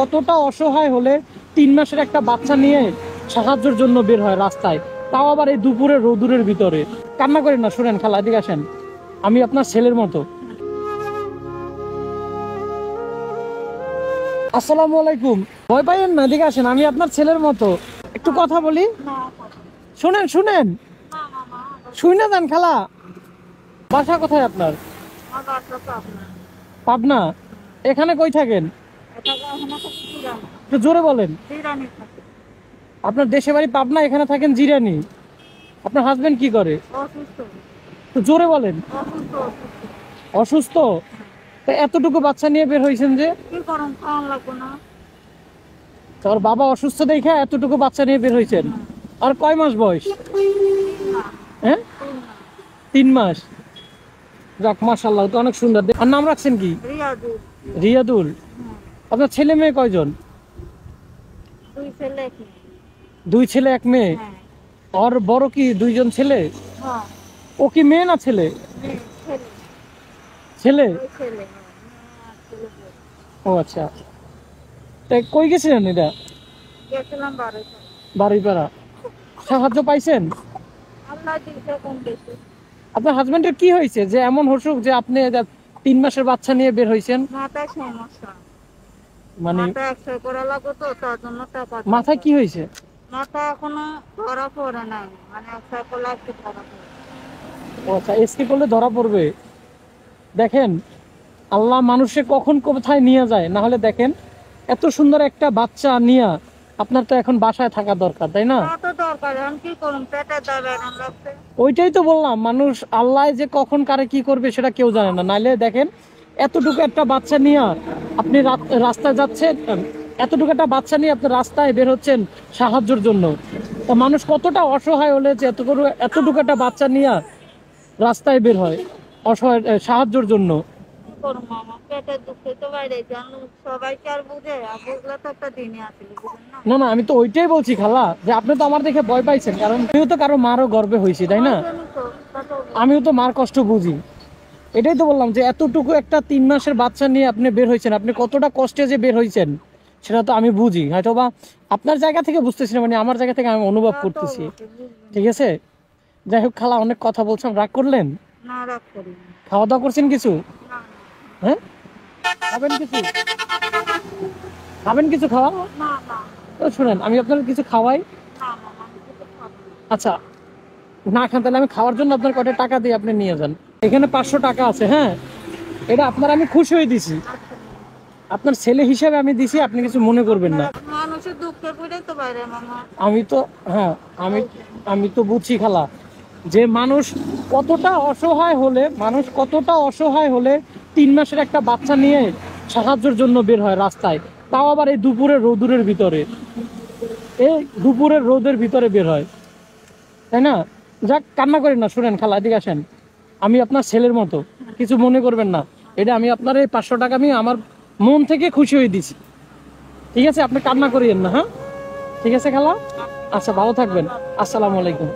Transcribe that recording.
কতটা অসহায় হলে 3 মাসের একটা বাচ্চা নিয়ে সাহায্যের জন্য বের হয় রাস্তায়, তাও আবার এই দুপুরে রোদুরের ভিতরে। কান্না করেন না, শুনেন খালা, এদিকে আসেন, আমি আপনার ছেলের মতো। আসসালামু আলাইকুম। ভয় পাইয়েন না, এদিকে আসেন, আমি আপনার ছেলের মতো। একটু কথা বলি, শুনেন শুনেন, শুনে যান খালা। বাসা কোথায় আপনার? পাবনা। এখানে কই থাকেন? একটু জোরে বলেন। আপনার দেশে বাড়ি পাবনা, এখানে থাকেন জিরানি। আপনার হাজবেন্ড কি করে? তো জোরে বলেন। অসুস্থ? তা এতটুকু বাচ্চা নিয়ে বের হয়েছেন যে? তোর বাবা অসুস্থ দেখে এতটুকু বাচ্চা নিয়ে বের হয়েছেন? আর কয় মাস বয়স? হ্যাঁ, 3 মাস। যাক, মাশাআল্লাহ, তো অনেক সুন্দর। আর নাম রাখছেন কি? রিয়াদুল। আপনার ছেলে মেয়ে কয়জন? 2 ছেলে 1 মেয়ে। আর বড় কি 2 জন ছেলে? ও কি মেয়ে না ছেলে? ছেলে। ও আচ্ছা, তা কই গেছিলেন? এটা বাড়িপাড়া। সাহায্য পাইছেন? আপনার হাজবেন্ডের কি হয়েছে যে এমন অসুখ যে আপনি 3 মাসের বাচ্চা নিয়ে বের হয়েছেন? মানে মাথায় কি হয়েছে? মাথা এখনো ধরা পড়ে নাই, মানে ও আচ্ছা, এসকে করলে ধরা পড়বে। দেখেন, আল্লাহ মানুষে কখন কোথায় নিয়ে যায়। না হলে দেখেন, এত সুন্দর একটা বাচ্চা নিয়ে আপনার তো এখন বাসায় থাকা দরকার, তাই না? ওইটাই তো বললাম, মানুষ আল্লাহ যে কখন কারে কি করবে সেটা কেউ জানে না। নাইলে দেখেন, এতটুকু একটা বাচ্চা নিয়ে আপনি রাস্তায় যাচ্ছেন, এতটুকু একটা বাচ্চা নিয়ে আপনি রাস্তায় বের হচ্ছেন সাহায্যের জন্য। তা মানুষ কতটা অসহায় হলে যে এতটুকু একটা বাচ্চা নিয়ে রাস্তায় বের হয় অসহায় সাহায্যের জন্য। না না, আমি তো ওইটাই বলছি খালা, যে আপনি তো আমার দেখে ভয় পাইছেন, কারণ আমিও তো কারো মারও গর্বে হয়েছি, তাই না? আমিও তো মার কষ্ট বুঝি। এটাই তো বললাম যে এতটুকু একটা 3 মাসের বাচ্চা নিয়ে আপনি বের হয়েছেন, আপনি কতটা কষ্টে যে বের হয়েছেন সেটা তো আমি বুঝি। হয়তো বা আপনার জায়গা থেকে বুঝতেছি না, মানে আমার জায়গা থেকে আমি অনুভব করতেছি। ঠিক আছে, যাই হোক খালা, অনেক কথা বলছিলাম, রাগ করলেন? খাওয়া দাওয়া করছেন কিছু? হ্যাঁ, খাবেন কিছু? খাবেন কিছু? খাওয়া তো শুনেন, আমি আপনার কিছু খাওয়াই। আচ্ছা, না খান তাহলে আমি খাওয়ার জন্য আপনার কয়টা টাকা দিয়ে আপনি নিয়ে যান। এখানে 500 টাকা আছে। হ্যাঁ, এটা আপনার আমি খুশি হয়ে দিছি, আপনার ছেলে হিসেবে আমি দিছি, আপনি কিছু মনে করবেন না। আমি তো, হ্যাঁ, আমি তো বুঝছি খালা, যে মানুষ কতটা অসহায় হলে 3 মাসের একটা বাচ্চা নিয়ে সাহায্যের জন্য বের হয় রাস্তায়, তাও আবার এই দুপুরের রোদের ভিতরে। এই দুপুরের রোদের ভিতরে বের হয়, তাই না? যাক, কান্না করেন না, শুনেন খালা, এদিকে আসেন, আমি আপনার ছেলের মতো, কিছু মনে করবেন না। এটা আমি আপনার এই 500 টাকা আমি আমার মন থেকে খুশি হয়ে দিছি। ঠিক আছে, আপনি কান্না করিয়েন না। হ্যাঁ, ঠিক আছে খালা। আচ্ছা, ভালো থাকবেন। আসসালামু আলাইকুম।